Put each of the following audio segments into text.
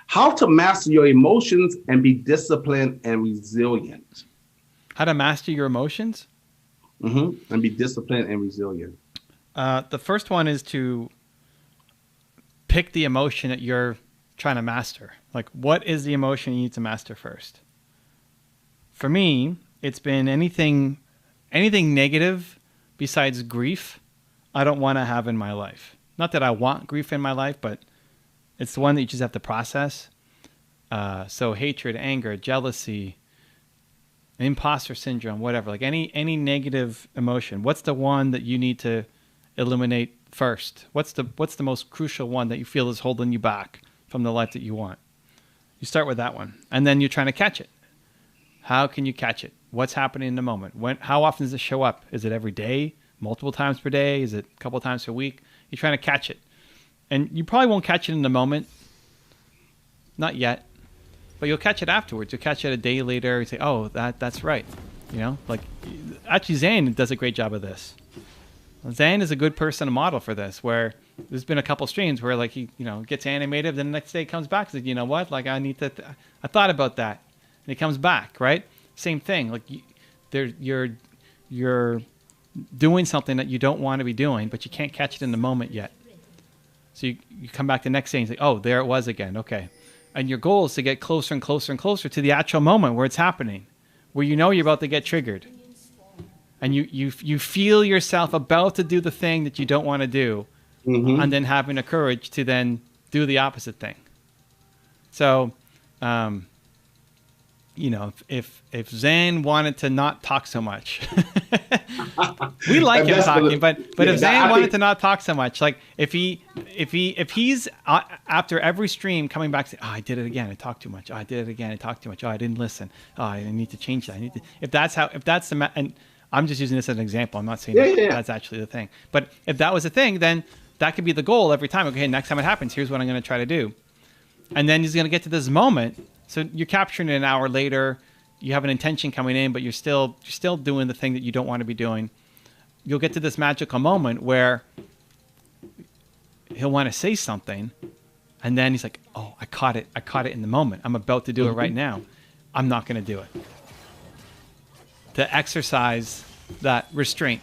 How to master your emotions and be disciplined and resilient. How to master your emotions? And be disciplined and resilient. The first one is to pick the emotion that you're trying to master. Like, what is the emotion you need to master first? For me, it's been anything negative besides grief I don't want to have in my life. Not that I want grief in my life, but it's the one that you just have to process. So hatred, anger, jealousy, imposter syndrome, whatever. Like any negative emotion. What's the one that you need to eliminate first? What's the most crucial one that you feel is holding you back from the life that you want? You start with that one, and then you're trying to catch it. How can you catch it? What's happening in the moment? How often does it show up? Is it every day? Multiple times per day? Is it a couple times per week? You're trying to catch it. And you probably won't catch it in the moment. Not yet. But you'll catch it afterwards. You'll catch it a day later and say, oh, that's right. You know, like, actually Zane does a great job of this. Zane is a good person to model for this, where there's been a couple streams where, like, he, gets animated, then the next day he comes back and says, you know what, like, I thought about that. And he comes back, right? Same thing. Like, you're doing something that you don't want to be doing, but you can't catch it in the moment yet. So you come back the next day and say, oh, there it was again. Okay. And your goal is to get closer and closer and closer to the actual moment where it's happening, where you're about to get triggered. And you feel yourself about to do the thing that you don't want to do, and then having the courage to then do the opposite thing. So, if Zane wanted to not talk so much, we like him talking, but if Zane wanted to not talk so much, like if he's after every stream coming back saying, oh, I did it again, I talked too much. Oh, I did it again, I talked too much. Oh, I didn't listen. Oh, I need to change that. If that's and I'm just using this as an example. I'm not saying that's actually the thing, but if that was a thing, then that could be the goal every time. Okay, next time it happens, here's what I'm going to try to do. And then he's going to get to this moment. So you're capturing it an hour later. You have an intention coming in, but you're still doing the thing that you don't want to be doing. You'll get to this magical moment where he'll want to say something, and then he's like, "Oh, I caught it. I caught it in the moment. I'm about to do it right now. I'm not going to do it." To exercise that restraint,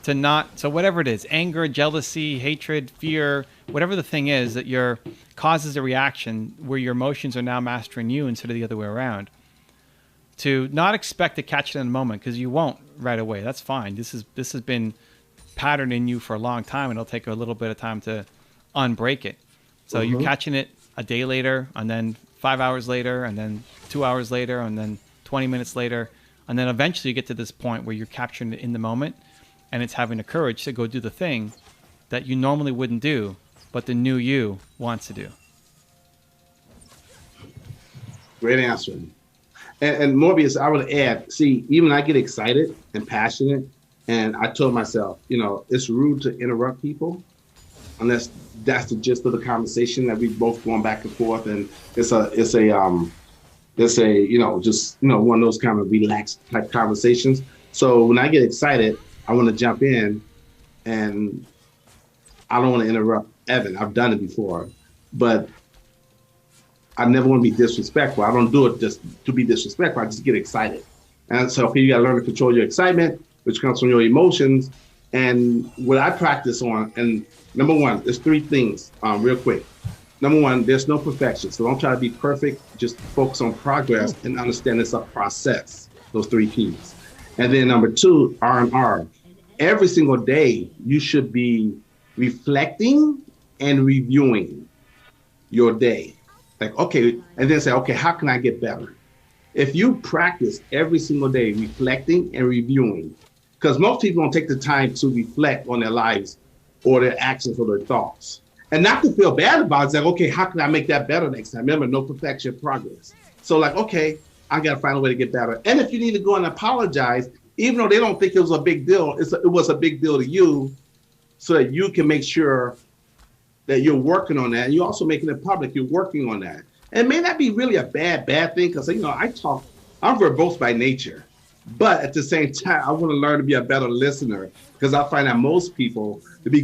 so whatever it is, anger, jealousy, hatred, fear, whatever the thing is that causes a reaction where your emotions are now mastering you instead of the other way around. To not expect to catch it in a moment, because you won't right away. That's fine. This has been patterned in you for a long time, and it'll take a little bit of time to unbreak it. So you're catching it a day later, and then 5 hours later, and then 2 hours later, and then 20 minutes later, and then eventually you get to this point where you're capturing it in the moment, and it's having the courage to go do the thing that you normally wouldn't do, but the new you wants to do. Great answer. And Mobius, I would add, see, even I get excited and passionate, and I told myself, it's rude to interrupt people unless that's the gist of the conversation that we both going back and forth, and it's a one of those kind of relaxed type conversations. So when I get excited, I want to jump in, and I don't want to interrupt Evan. I've done it before, but I never want to be disrespectful. I don't do it just to be disrespectful. I just get excited. And so, okay, you got to learn to control your excitement, which comes from your emotions. And what I practice on, and number one, there's three things real quick. Number one, there's no perfection. So don't try to be perfect. Just focus on progress and understand it's a process, those three P's. And then number two, R&R. Every single day, you should be reflecting and reviewing your day. Like, okay, and then say, okay, how can I get better? If you practice every single day reflecting and reviewing, because most people don't take the time to reflect on their lives or their actions or their thoughts. And not to feel bad about it, it's like, okay, how can I make that better next time? Remember, no perfection, progress. So like, okay, I got to find a way to get better. And if you need to go and apologize, even though they don't think it was a big deal, it was a big deal to you, so that you can make sure that you're working on that. And you're also making it public. You're working on that. And it may not be really a bad thing, because, I'm verbose by nature. But at the same time, I want to learn to be a better listener, because I find that most people, to be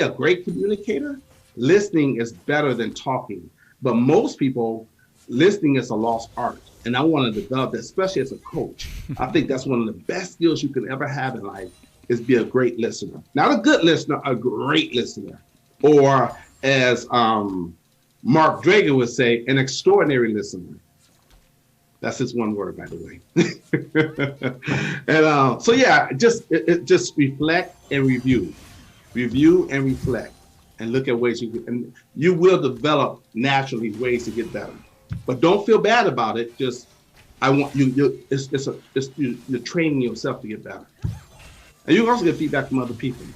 a great communicator, listening is better than talking. But most people, listening is a lost art. And I want to develop that, especially as a coach. I think that's one of the best skills you can ever have in life is be a great listener. Not a good listener, a great listener. Or as Mark Drager would say, an extraordinary listener. That's his one word, by the way. And so, yeah, just reflect and review. Review and reflect. And look at ways and you will develop naturally ways to get better. But don't feel bad about it. Just, I want you're training yourself to get better. And you can also get feedback from other people.